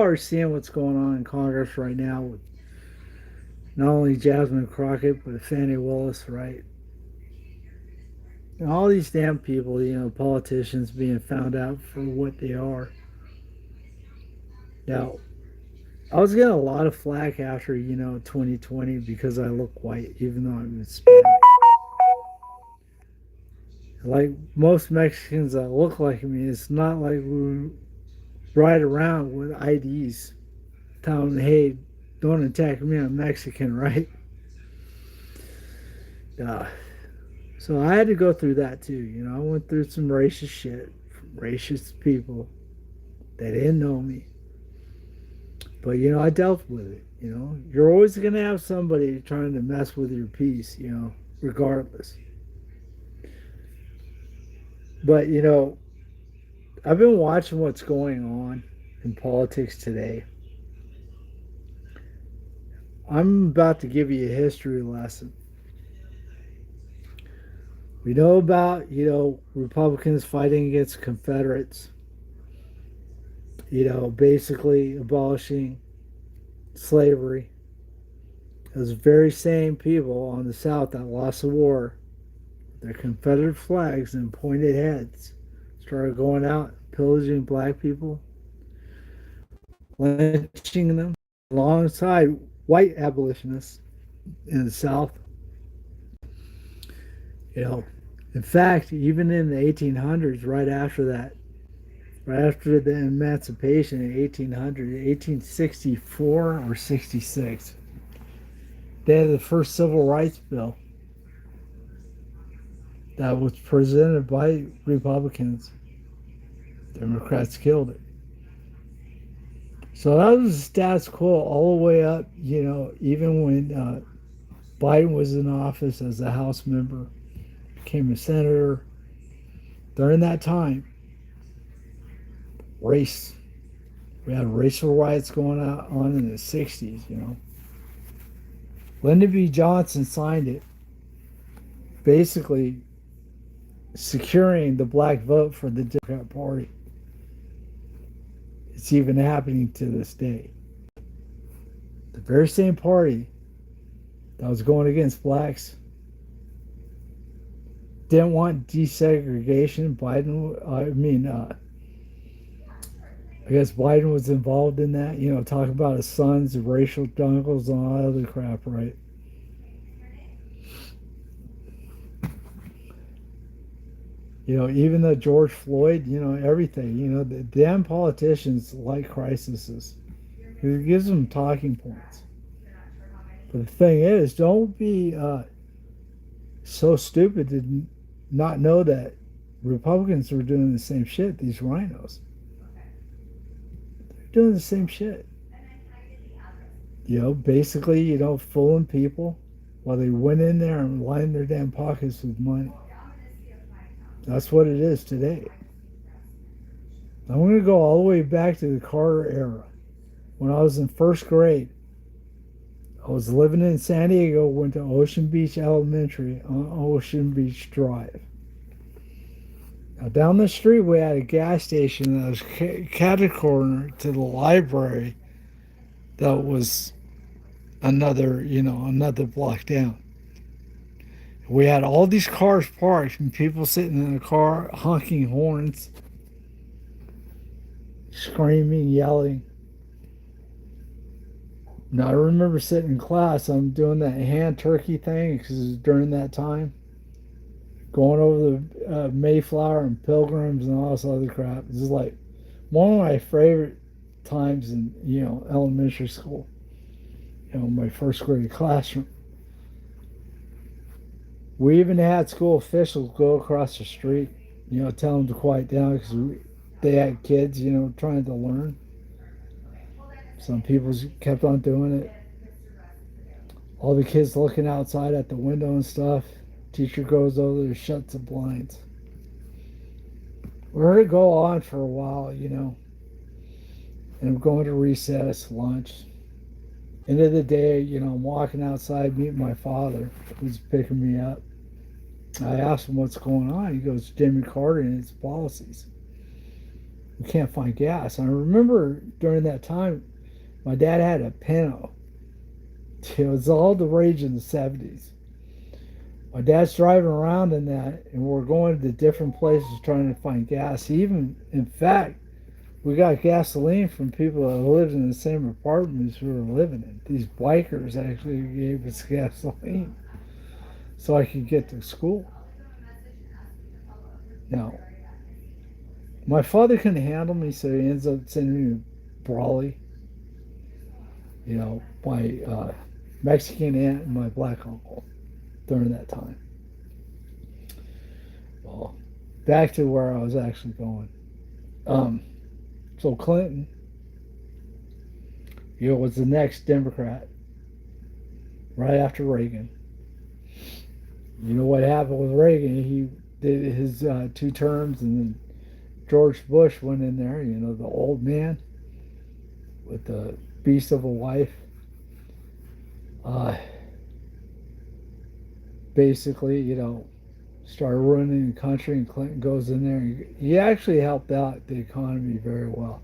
are seeing what's going on in Congress right now with not only Jasmine Crockett but Fannie Willis, right? And all these damn people, politicians being found out for what they are. Now, I was getting a lot of flack after 2020 because I look white, even though I'm Hispanic. Like most Mexicans that look like me, it's not like we ride around with IDs telling, hey, don't attack me, I'm Mexican, right? Uh, so I had to go through that too. I went through some racist shit from racist people that didn't know me. But, I dealt with it. You're always going to have somebody trying to mess with your peace, regardless. But, I've been watching what's going on in politics today. I'm about to give you a history lesson. We know about, Republicans fighting against Confederates, basically abolishing slavery. Those very same people on the South that lost the war, their Confederate flags and pointed heads, started going out pillaging black people, lynching them alongside white abolitionists in the South. You know, in fact, even in the 1800s, right after that, right after the emancipation in 1800, 1864 or 66, they had the first civil rights bill that was presented by Republicans. Democrats killed it. So that was the status quo all the way up, even when Biden was in office as a House member, became a senator. During that time, race, we had racial riots going on in the 60s. Lyndon B. Johnson signed it, basically securing the black vote for the Democrat Party. It's even happening to this day. The very same party that was going against blacks didn't want desegregation. I guess Biden was involved in that, talking about his sons, racial jungles, and all that other crap, right? Even the George Floyd, everything, the damn politicians like crises. It gives them talking points. But the thing is, don't be so stupid to not know that Republicans were doing the same shit, these rhinos. They're doing the same shit. Basically, fooling people while they went in there and lined their damn pockets with money. That's what it is today. I'm going to go all the way back to the Carter era. When I was in first grade, I was living in San Diego, went to Ocean Beach Elementary on Ocean Beach Drive. Now, down the street, we had a gas station that was catty-corner to the library that was another block down. We had all these cars parked and people sitting in the car honking horns, screaming, yelling. Now, I remember sitting in class, I'm doing that hand turkey thing because it was during that time, going over the Mayflower and Pilgrims and all this other crap. This is like one of my favorite times in, elementary school, my first grade classroom. We even had school officials go across the street, tell them to quiet down because they had kids, trying to learn. Some people kept on doing it. All the kids looking outside at the window and stuff. Teacher goes over there, shuts the blinds. We're going to go on for a while, and I'm going to recess, lunch. End of the day, I'm walking outside, meeting my father, who's picking me up. I asked him what's going on. He goes, Jimmy Carter and his policies. We can't find gas. I remember during that time, my dad had a Pinto. It was all the rage in the 70s. My dad's driving around in that, and we're going to different places trying to find gas. Even, in fact, we got gasoline from people that lived in the same apartments we were living in. These bikers actually gave us gasoline so I could get to school. Now, my father couldn't handle me, so he ends up sending me to Brawley, my Mexican aunt and my black uncle during that time. Well, back to where I was actually going. Um, so Clinton, was the next Democrat right after Reagan. You know what happened with Reagan? He did his 2 terms, and then George Bush went in there. The old man with the beast of a wife. Uh, Basically, started ruining the country, and Clinton goes in there. He actually helped out the economy very well.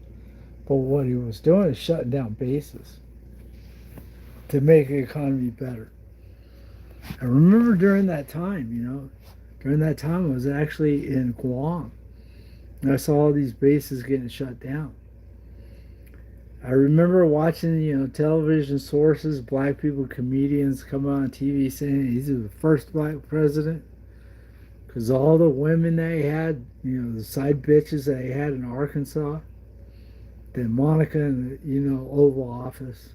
But what he was doing is shutting down bases to make the economy better. I remember during that time I was actually in Guam. And I saw all these bases getting shut down. I remember watching, television sources, black people, comedians come on TV saying he's the first black president. Because all the women they had, the side bitches they had in Arkansas, then Monica in the, Oval Office.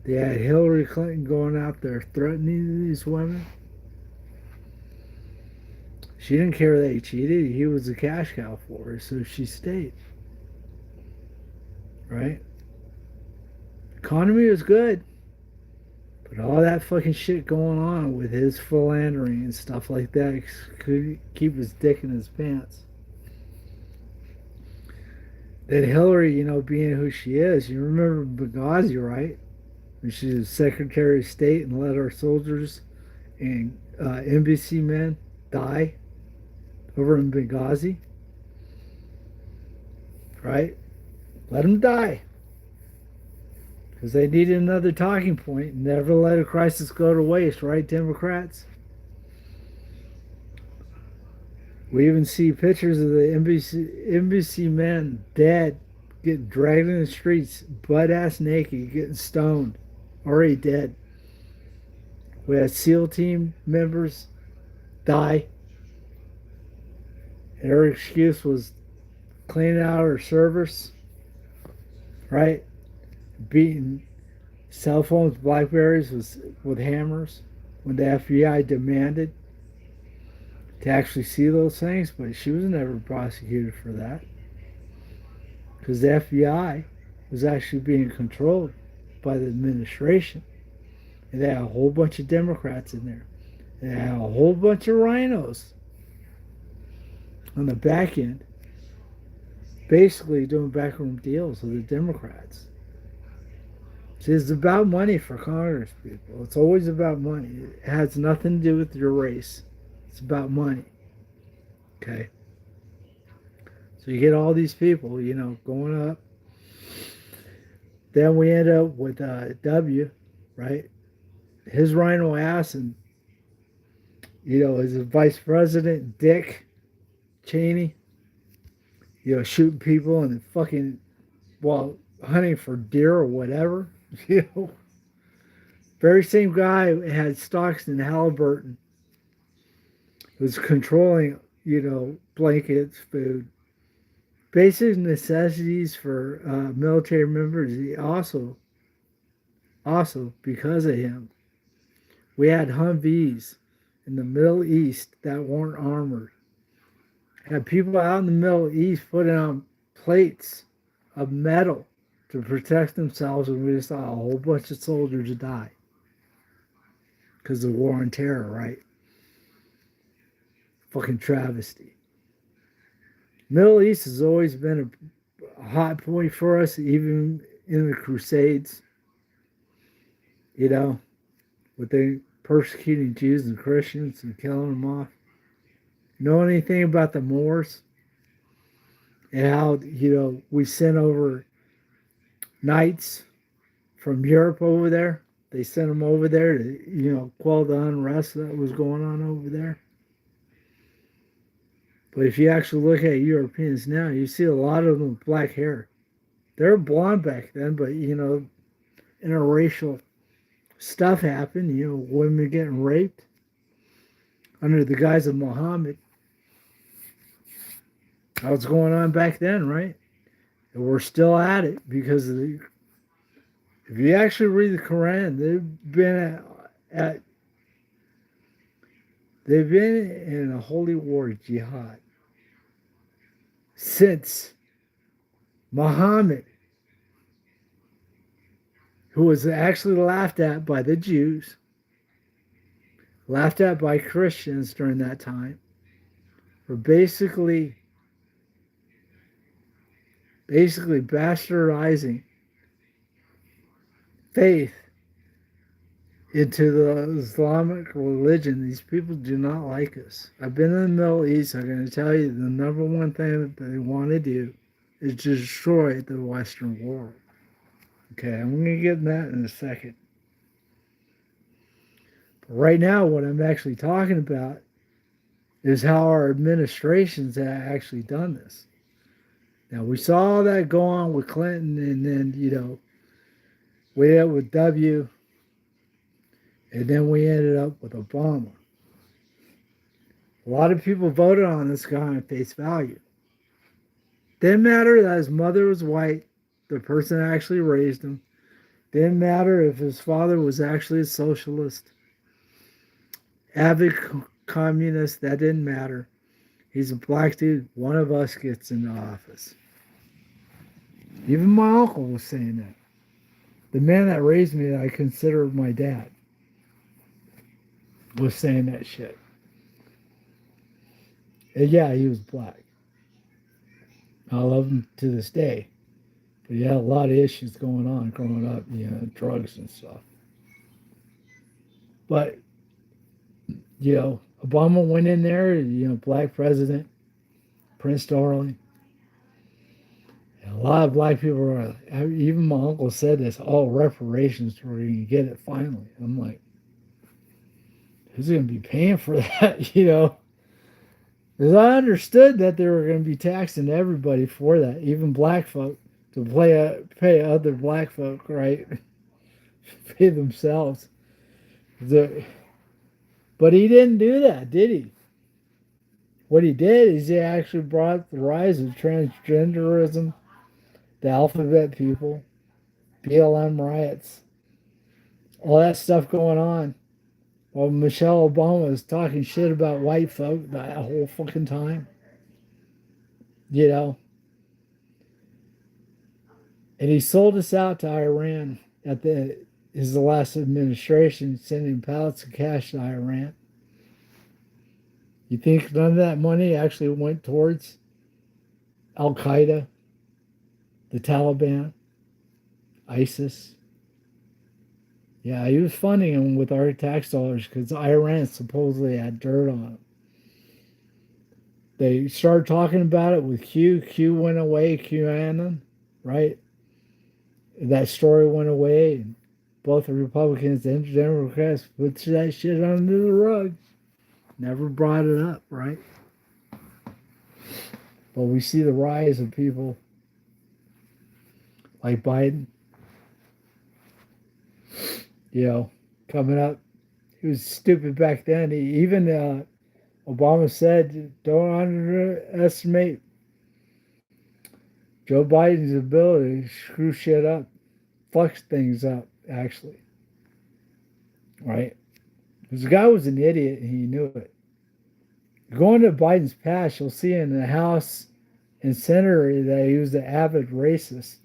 They had Hillary Clinton going out there threatening these women. She didn't care they cheated. He was a cash cow for her, so she stayed. Right? Economy was good. But all that fucking shit going on with his philandering and stuff like that could keep his dick in his pants. That Hillary, being who she is, you remember Benghazi, right? When she was Secretary of State and let our soldiers and embassy men die over in Benghazi, right? Let them die. Because they needed another talking point. Never let a crisis go to waste, right, Democrats? We even see pictures of the embassy men dead, getting dragged in the streets, butt ass naked, getting stoned, already dead. We had SEAL team members die. And her excuse was cleaning out her servers, right? Beating cell phones, Blackberries with hammers when the FBI demanded to actually see those things, but she was never prosecuted for that because the FBI was actually being controlled by the administration. And they had a whole bunch of Democrats in there. They had a whole bunch of rhinos on the back end, basically doing backroom deals with the Democrats. See, it's about money for Congress people. It's always about money. It has nothing to do with your race. It's about money. Okay? So you get all these people, going up. Then we end up with W, right? His rhino ass, and, his vice president, Dick Cheney, shooting people and fucking, hunting for deer or whatever. Very same guy who had stocks in Halliburton was controlling, blankets, food, basic necessities for military members. He also, because of him, we had Humvees in the Middle East that weren't armored. Had people out in the Middle East putting on plates of metal to protect themselves, and we just saw a whole bunch of soldiers die because of the war on terror, right? Fucking travesty. Middle East has always been a hot point for us, even in the Crusades. With they persecuting Jews and Christians and killing them off. Know anything about the Moors? and how we sent over knights from Europe over there. They sent them over there to quell the unrest that was going on over there. But if you actually look at Europeans now, you see a lot of them with black hair. They were blonde back then, but interracial stuff happened. Women getting raped under the guise of Muhammad. That was going on back then, right? And we're still at it because if you actually read the Quran, at they've been in a holy war jihad since Muhammad, who was actually laughed at by the Jews, laughed at by Christians during that time, for basically bastardizing faith into the Islamic religion. These people do not like us. I've been in the Middle East. I'm going to tell you the number one thing that they want to do is to destroy the Western world. Okay, I'm going to get in that in a second. But right now, what I'm actually talking about is how our administrations have actually done this. Now, we saw all that go on with Clinton, and then, we ended up with W, and then we ended up with Obama. A lot of people voted on this guy on face value. Didn't matter that his mother was white, the person that actually raised him. Didn't matter if his father was actually a socialist, avid communist, that didn't matter. He's a black dude. One of us gets into office. Even my uncle was saying that. The man that raised me, that I consider my dad, was saying that shit. And yeah, he was black. I love him to this day. But he had a lot of issues going on growing up, drugs and stuff. But, Obama went in there, black president, Prince Darling. And a lot of black people were, even my uncle said this, reparations, we're going to get it finally. I'm like, who's going to be paying for that, Because I understood that they were going to be taxing everybody for that, even black folk, to pay other black folk, right? Pay themselves. But he didn't do that, did he? What he did is he actually brought the rise of transgenderism, the alphabet people, BLM riots, all that stuff going on. While Michelle Obama was talking shit about white folk that whole fucking time. And he sold us out to Iran at his last administration, sending pallets of cash to Iran. You think none of that money actually went towards Al Qaeda, the Taliban, ISIS? Yeah, he was funding them with our tax dollars because Iran supposedly had dirt on them. They started talking about it with Q. Q went away, QAnon, right? That story went away, and both the Republicans and the Democrats put that shit under the rug. Never brought it up, right? But we see the rise of people like Biden, coming up. He was stupid back then. Even Obama said, don't underestimate Joe Biden's ability to screw shit up, fuck things up, actually. Right? Because the guy was an idiot and he knew it. Going to Biden's past, you'll see in the House and Senate that he was an avid racist.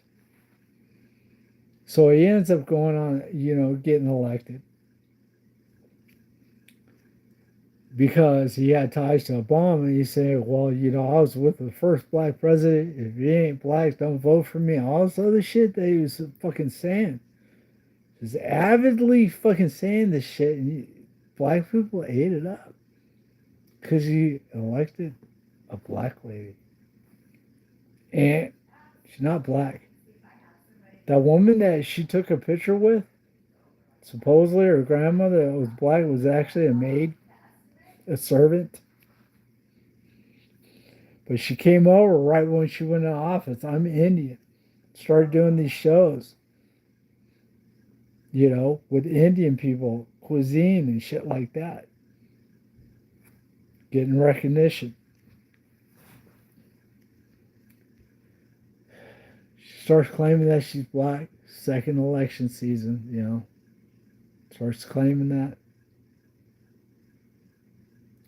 So he ends up going on, getting elected. Because he had ties to Obama. He's saying, well, I was with the first black president. If you ain't black, don't vote for me. All this other shit that he was fucking saying. Just avidly fucking saying this shit. And black people ate it up. Because he elected a black lady. And she's not black. That woman that she took a picture with, supposedly her grandmother that was black, was actually a maid, a servant. But she came over right when she went in office. I'm Indian. Started doing these shows, with Indian people, cuisine and shit like that, getting recognition. She starts claiming that she's black. Second election season, starts claiming that.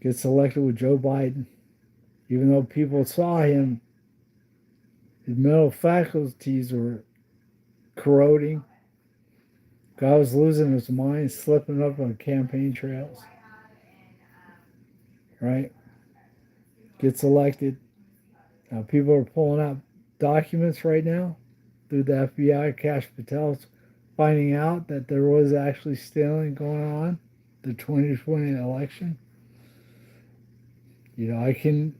Gets elected with Joe Biden, even though people saw him, his mental faculties were corroding. Guy was losing his mind, slipping up on campaign trails, right? Gets elected. Now people are pulling out documents right now through the FBI. Cash Patel's finding out that there was actually stealing going on the 2020 election. I can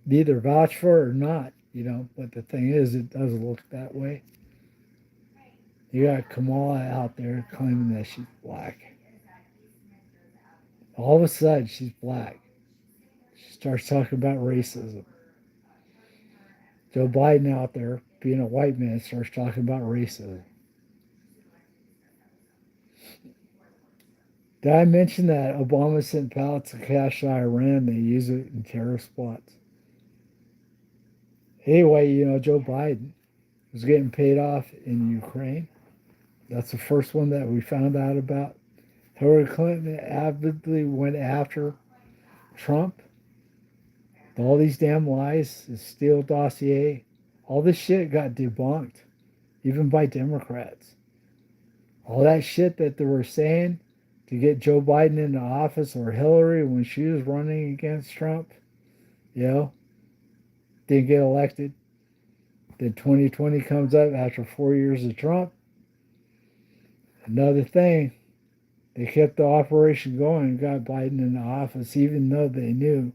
neither vouch for it or not, but the thing is, it does look that way. You got Kamala out there claiming that she's black. All of a sudden, she's black. She starts talking about racism. Joe Biden out there, being a white man, starts talking about racism. Did I mention that Obama sent pallets of cash to Iran? They use it in terrorist plots. Anyway, Joe Biden was getting paid off in Ukraine. That's the first one that we found out about. Hillary Clinton avidly went after Trump. All these damn lies, the Steele dossier, all this shit got debunked, even by Democrats. All that shit that they were saying to get Joe Biden into office or Hillary when she was running against Trump, didn't get elected. Then 2020 comes up after 4 years of Trump. Another thing, they kept the operation going and got Biden into office, even though they knew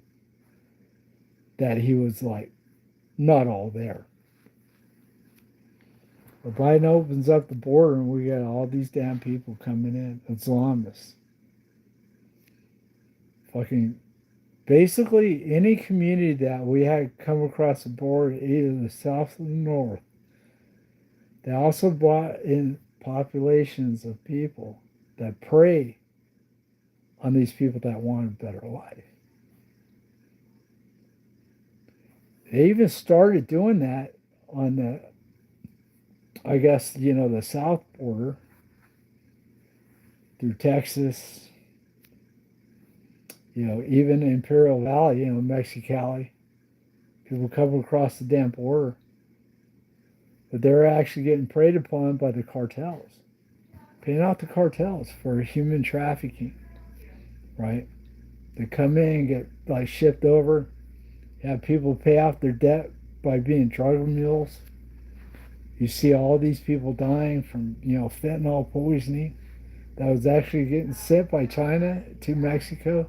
that he was like not all there. But Biden opens up the border and we got all these damn people coming in, Islamists. Fucking basically any community that we had come across the border, either the south or the north, they also brought in populations of people that prey on these people that want a better life. They even started doing that on the, I guess, the south border through Texas, even Imperial Valley, Mexicali. People come across the damn border. But they're actually getting preyed upon by the cartels, paying out the cartels for human trafficking, right? They come in and get like shipped over, have people pay off their debt by being drug mules. You see all these people dying from, fentanyl poisoning that was actually getting sent by China to Mexico.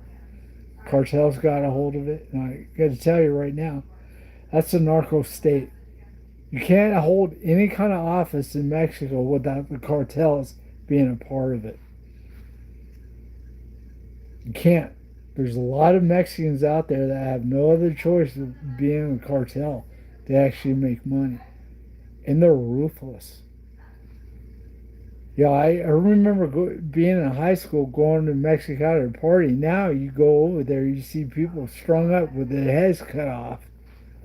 Cartels got a hold of it. And I got to tell you right now, that's a narco state. You can't hold any kind of office in Mexico without the cartels being a part of it. You can't. There's a lot of Mexicans out there that have no other choice of being a cartel to actually make money. And they're ruthless. Yeah, I remember being in high school, going to Mexico to party. Now you go over there, you see people strung up with their heads cut off,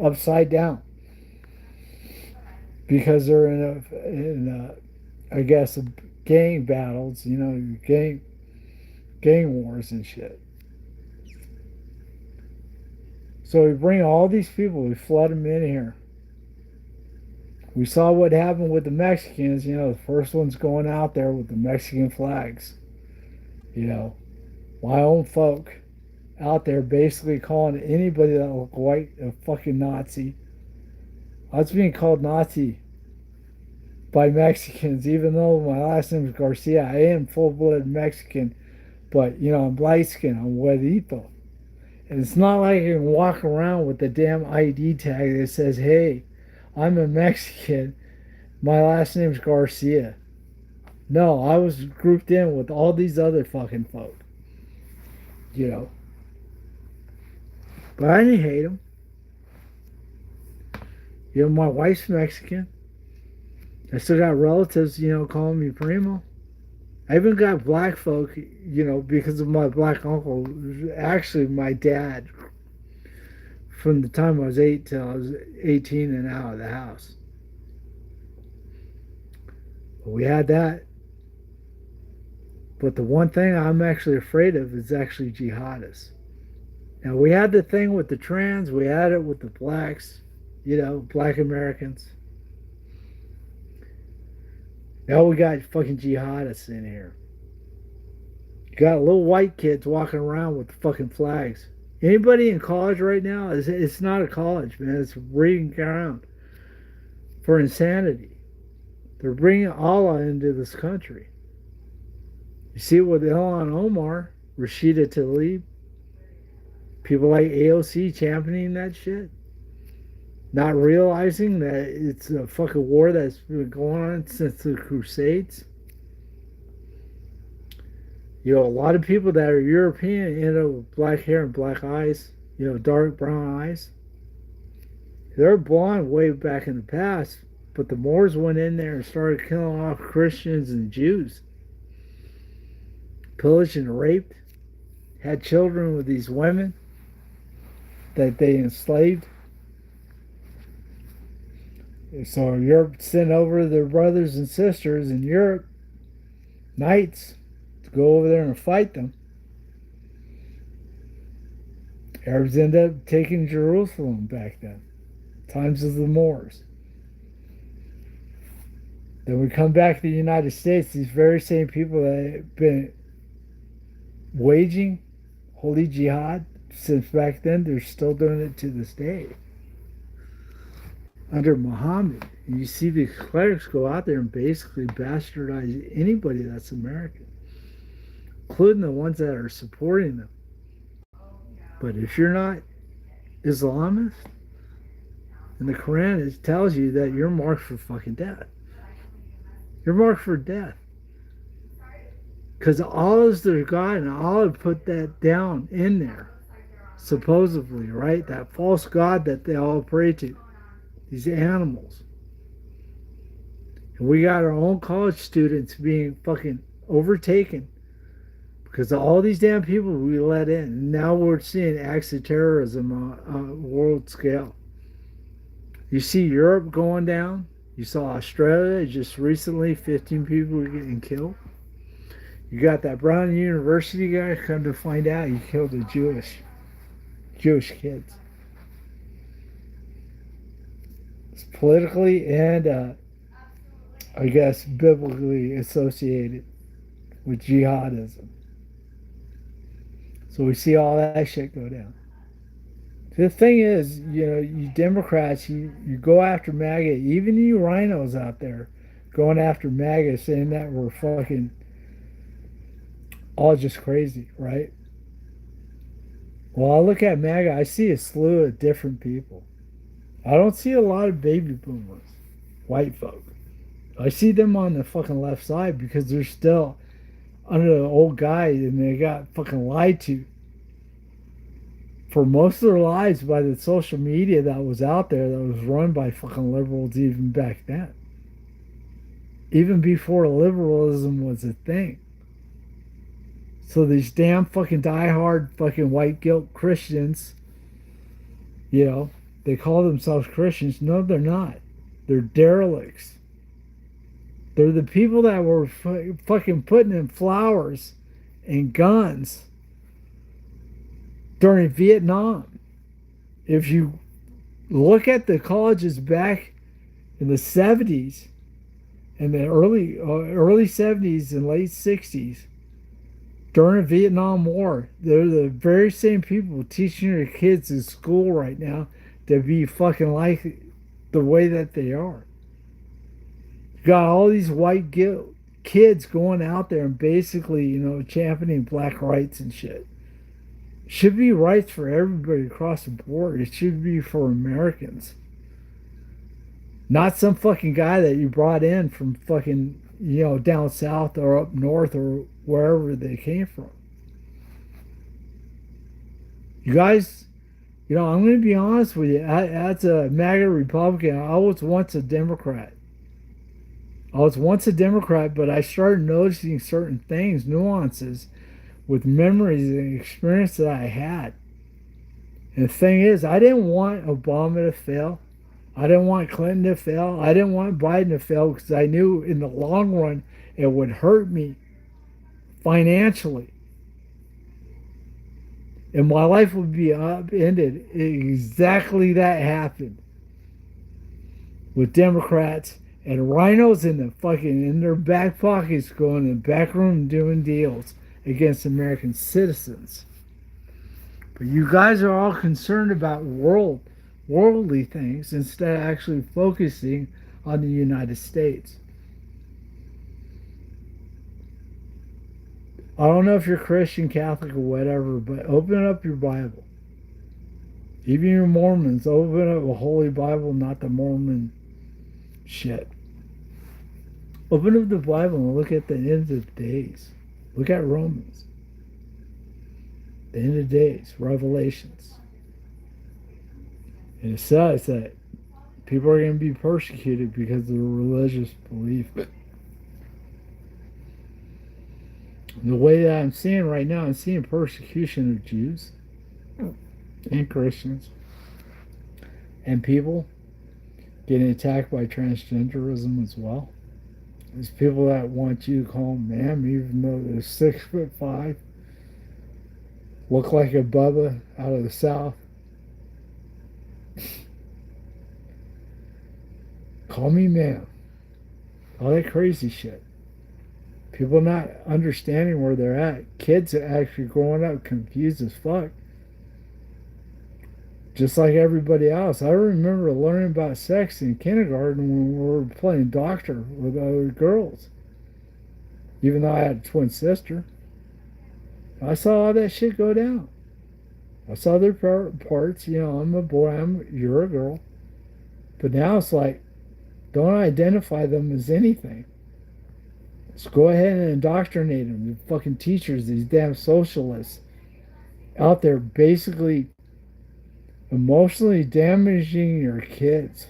upside down, because they're I guess, gang battles, gang wars and shit. So we bring all these people, we flood them in here. We saw what happened with the Mexicans, the first one's going out there with the Mexican flags. My own folk out there basically calling anybody that looked white a fucking Nazi. I was being called Nazi by Mexicans, even though my last name is Garcia. I am full-blooded Mexican, but I'm light skinned, I'm güerito. And it's not like I can walk around with the damn ID tag that says, hey, I'm a Mexican. My last name's Garcia. No, I was grouped in with all these other fucking folk, you know. But I didn't hate them. You know, my wife's Mexican. I still got relatives, calling me primo. I even got black folk, because of my black uncle, actually my dad, from the time I was 8 till I was 18 and out of the house. But we had that. But the one thing I'm actually afraid of is actually jihadists. Now, we had the thing with the trans, we had it with the blacks, black Americans. Now we got fucking jihadists in here. You got little white kids walking around with fucking flags. Anybody in college right now, it's not a college, man. It's a breeding ground for insanity. They're bringing Allah into this country. You see it with Ilhan Omar, Rashida Tlaib, people like AOC championing that shit, not realizing that it's a fucking war that's been going on since the Crusades. A lot of people that are European end up with black hair and black eyes, dark brown eyes. They're blonde way back in the past, but the Moors went in there and started killing off Christians and Jews, pillaged and raped, had children with these women that they enslaved. So Europe sent over their brothers and sisters in Europe, knights, to go over there and fight them. Arabs ended up taking Jerusalem back then, times of the Moors. Then we come back to the United States, these very same people that have been waging holy jihad since back then, they're still doing it to this day. Under Muhammad, you see the clerics go out there and basically bastardize anybody that's American, including the ones that are supporting them. But if you're not Islamist, in the Quran it tells you that you're marked for fucking death. You're marked for death. Because Allah is their God, and Allah put that down in there, supposedly, right? That false God that they all pray to, these animals. And we got our own college students being fucking overtaken because of all these damn people we let in. And now we're seeing acts of terrorism on a world scale. You see Europe going down. You saw Australia just recently, 15 people were getting killed. You got that Brown University guy, come to find out he killed a Jewish kids. It's politically and I guess biblically associated with jihadism. So we see all that shit go down. The thing is, you Democrats, you go after MAGA, even you rhinos out there going after MAGA saying that we're fucking all just crazy, right? Well, I look at MAGA, I see a slew of different people. I don't see a lot of baby boomers, white folk. I see them on the fucking left side because they're still under the old guy and they got fucking lied to for most of their lives by the social media that was out there that was run by fucking liberals even back then. Even before liberalism was a thing. So these damn fucking diehard fucking white guilt Christians, they call themselves Christians. No, they're not. They're derelicts. They're the people that were fucking putting in flowers and guns during Vietnam. If you look at the colleges back in the 70s and the early 70s and late 60s, during the Vietnam War, they're the very same people teaching their kids in school right now to be fucking like the way that they are. You got all these white kids going out there and basically, championing black rights and shit. It should be rights for everybody across the board. It should be for Americans. Not some fucking guy that you brought in from fucking, down south or up north or wherever they came from. You guys, I'm going to be honest with you. As a MAGA Republican, I was once a Democrat. I was once a Democrat, but I started noticing certain things, nuances with memories and experience that I had. And the thing is, I didn't want Obama to fail. I didn't want Clinton to fail. I didn't want Biden to fail because I knew in the long run it would hurt me financially. And my life would be upended. Exactly that happened with Democrats and rhinos in the fucking in their back pockets going in the back room doing deals against American citizens. But you guys are all concerned about worldly things instead of actually focusing on the United States. I don't know if you're Christian, Catholic, or whatever, but open up your Bible. Even your Mormons, open up a Holy Bible, not the Mormon shit. Open up the Bible and look at the end of the days. Look at Romans. The end of days, Revelations. And it says that people are going to be persecuted because of their religious belief. The way that I'm seeing right now, I'm seeing persecution of Jews and Christians and people getting attacked by transgenderism as well. There's people that want you to call them ma'am, even though they're 6'5", look like a Bubba out of the South. Call me ma'am. All that crazy shit. People not understanding where they're at. Kids are actually growing up confused as fuck. Just like everybody else. I remember learning about sex in kindergarten when we were playing doctor with other girls. Even though I had a twin sister. I saw all that shit go down. I saw their parts. I'm a boy, you're a girl. But now it's like, don't identify them as anything. Just go ahead and indoctrinate them. The fucking teachers, these damn socialists out there basically emotionally damaging your kids.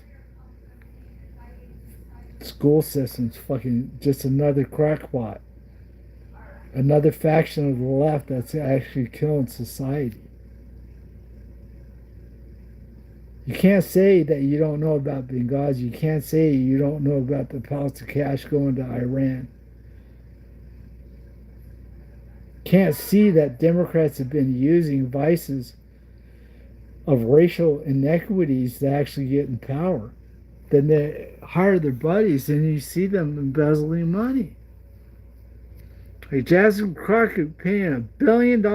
School system's fucking just another crackpot. Another faction of the left that's actually killing society. You can't say that you don't know about Benghazi. You can't say you don't know about the pallets of cash going to Iran. Can't see that Democrats have been using vices of racial inequities to actually get in power. Then they hire their buddies and you see them embezzling money. Like Jasmine Crockett paying $1 billion.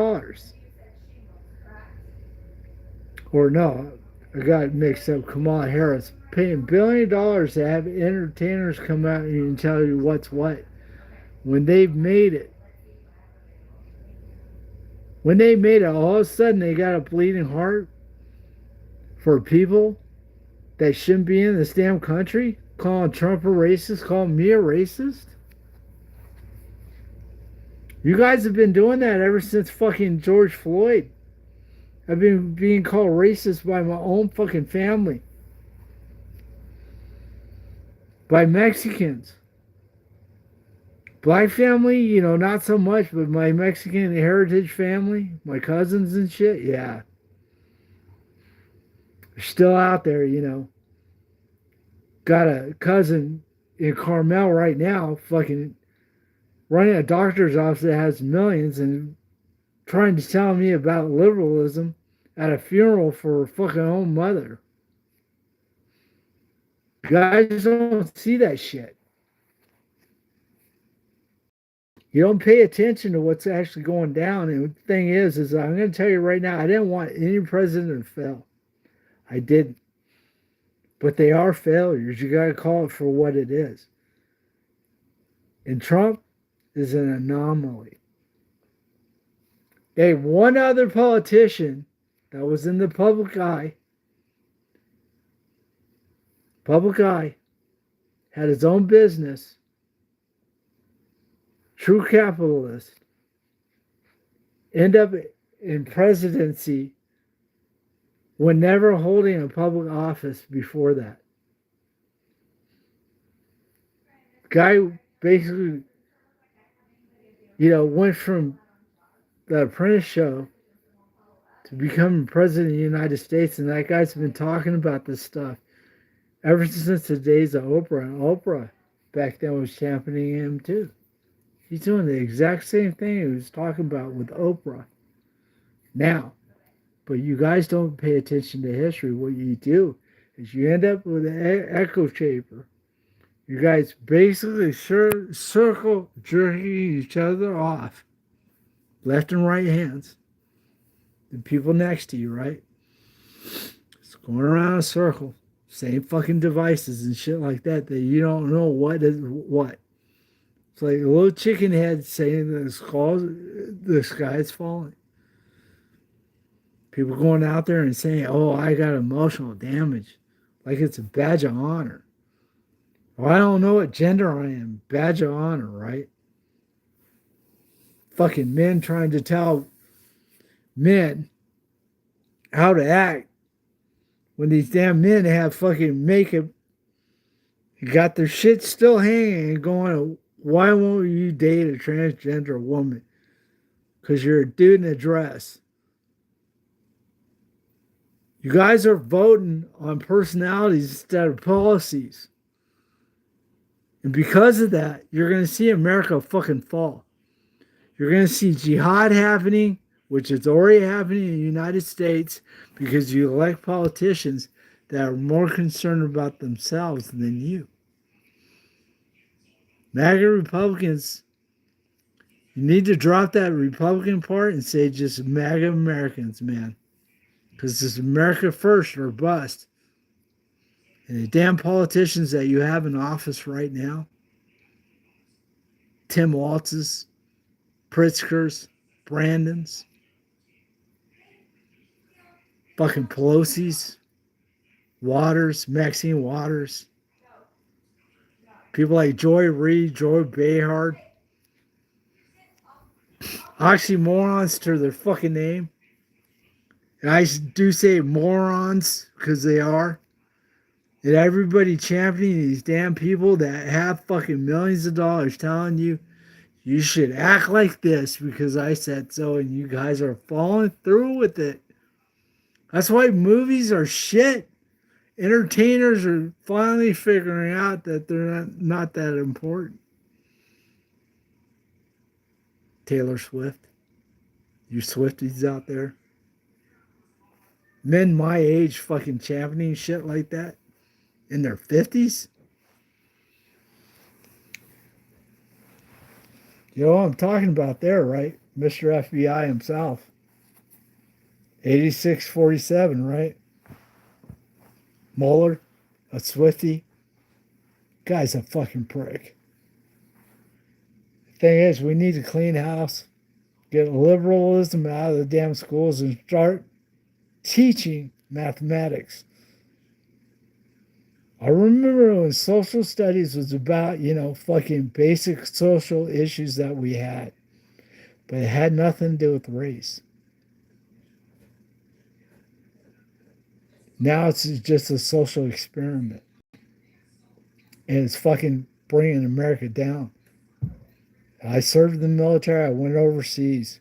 Or no, I got it mixed up. Kamala Harris paying $1 billion to have entertainers come out and tell you what's what. When they've made it. When they made it, all of a sudden they got a bleeding heart for people that shouldn't be in this damn country, calling Trump a racist, calling me a racist. You guys have been doing that ever since fucking George Floyd. I've been being called racist by my own fucking family. By Mexicans. Black family, not so much, but my Mexican heritage family, my cousins and shit, yeah. They're still out there, Got a cousin in Carmel right now, fucking running a doctor's office that has millions and trying to tell me about liberalism at a funeral for her fucking own mother. Guys don't see that shit. You don't pay attention to what's actually going down. And the thing is I'm going to tell you right now, I didn't want any president to fail. I didn't. But they are failures. You got to call it for what it is. And Trump is an anomaly. Hey, one other politician that was in the public eye public eye, had his own business, true capitalist, end up in presidency when never holding a public office before that. Guy basically, went from the Apprentice show to becoming president of the United States, and that guy's been talking about this stuff ever since the days of Oprah. And Oprah back then was championing him too. He's doing the exact same thing he was talking about with Oprah now. But you guys don't pay attention to history. What you do is you end up with an echo chamber. You guys basically circle jerking each other off, left and right hands. The people next to you, right? It's going around a circle. Same fucking devices and shit like that you don't know what is what. It's like a little chicken head saying the sky is falling. People going out there and saying, oh, I got emotional damage. Like it's a badge of honor. Well, I don't know what gender I am. Badge of honor, right? Fucking men trying to tell men how to act when these damn men have fucking makeup and got their shit still hanging and going, why won't you date a transgender woman? Because you're a dude in a dress. You guys are voting on personalities instead of policies. And because of that, you're going to see America fucking fall. You're going to see jihad happening, which is already happening in the United States because you elect politicians that are more concerned about themselves than you. MAGA Republicans, you need to drop that Republican part and say just MAGA Americans, man. Because it's America first or bust. And the damn politicians that you have in office right now, Tim Waltz's, Pritzker's, Brandon's, fucking Pelosi's, Waters, Maxine Waters, people like Joy Reid, Joy Behar, oxymorons to their fucking name. And I do say morons because they are. And everybody championing these damn people that have fucking millions of dollars telling you you should act like this because I said so, and you guys are following through with it. That's why movies are shit. Entertainers are finally figuring out that they're not that important. Taylor Swift, you Swifties out there. Men my age fucking championing shit like that in their 50s. You know what I'm talking about there, right? Mr. FBI himself. 8647, right? Mueller, a Swiftie. Guy's a fucking prick. The thing is, we need to clean house, get liberalism out of the damn schools, and start teaching mathematics. I remember when social studies was about, fucking basic social issues that we had, but it had nothing to do with race. Now it's just a social experiment. And it's fucking bringing America down. I served in the military. I went overseas.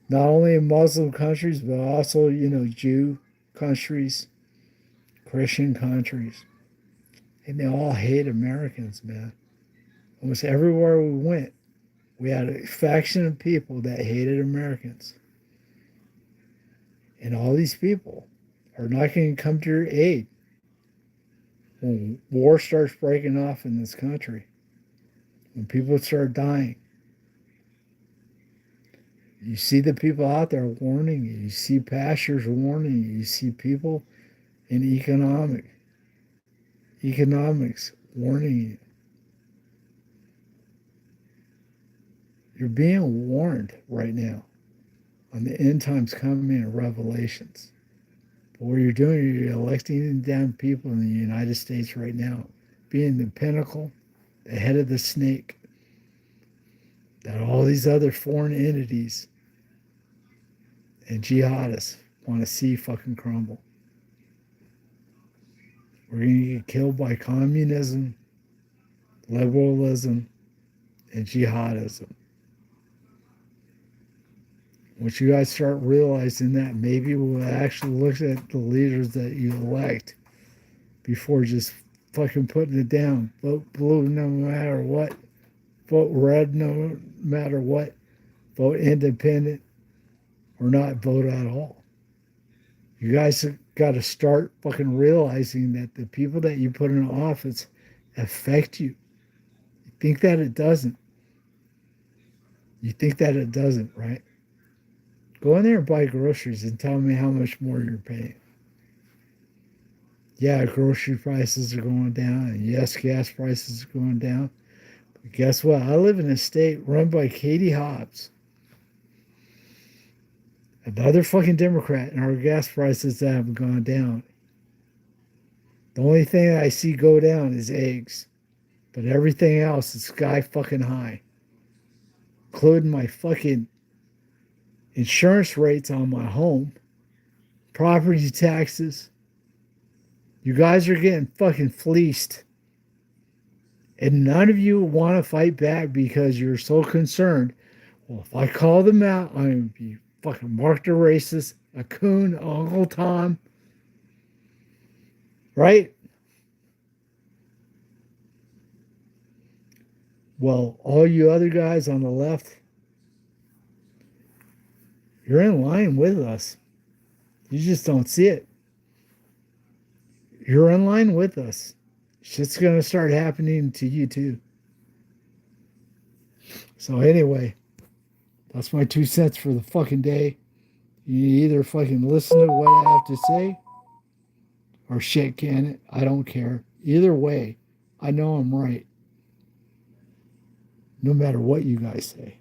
Not only in Muslim countries, but also, Jew countries, Christian countries. And they all hate Americans, man. Almost everywhere we went, we had a faction of people that hated Americans. And all these people are not going to come to your aid when war starts breaking off in this country. When people start dying. You see the people out there warning you. You see pastors warning you. You see people in economics warning you. You're being warned right now on the end times coming in Revelations. But what you're doing, you're electing down people in the United States right now, being the pinnacle, the head of the snake, that all these other foreign entities and jihadists want to see fucking crumble. We're going to get killed by communism, liberalism, and jihadism. Once you guys start realizing that, maybe we'll actually look at the leaders that you elect before just fucking putting it down. Vote blue no matter what. Vote red no matter what. Vote independent or not vote at all. You guys have got to start fucking realizing that the people that you put in office affect you. You think that it doesn't. You think that it doesn't, right? Go in there and buy groceries and tell me how much more you're paying. Yeah, grocery prices are going down, and yes, gas prices are going down. But guess what? I live in a state run by Katie Hobbs, another fucking Democrat, and our gas prices haven't gone down. The only thing that I see go down is eggs, but everything else is sky fucking high, including my fucking insurance rates on my home, property taxes. You guys are getting fucking fleeced. And none of you want to fight back because you're so concerned. Well, if I call them out, I'm going to be fucking marked a racist, a coon, Uncle Tom. Right? Well, all you other guys on the left, you're in line with us. You just don't see it. You're in line with us. Shit's going to start happening to you too. So anyway, that's my 2 cents for the fucking day. You either fucking listen to what I have to say or shit can it. I don't care. Either way, I know I'm right. No matter what you guys say.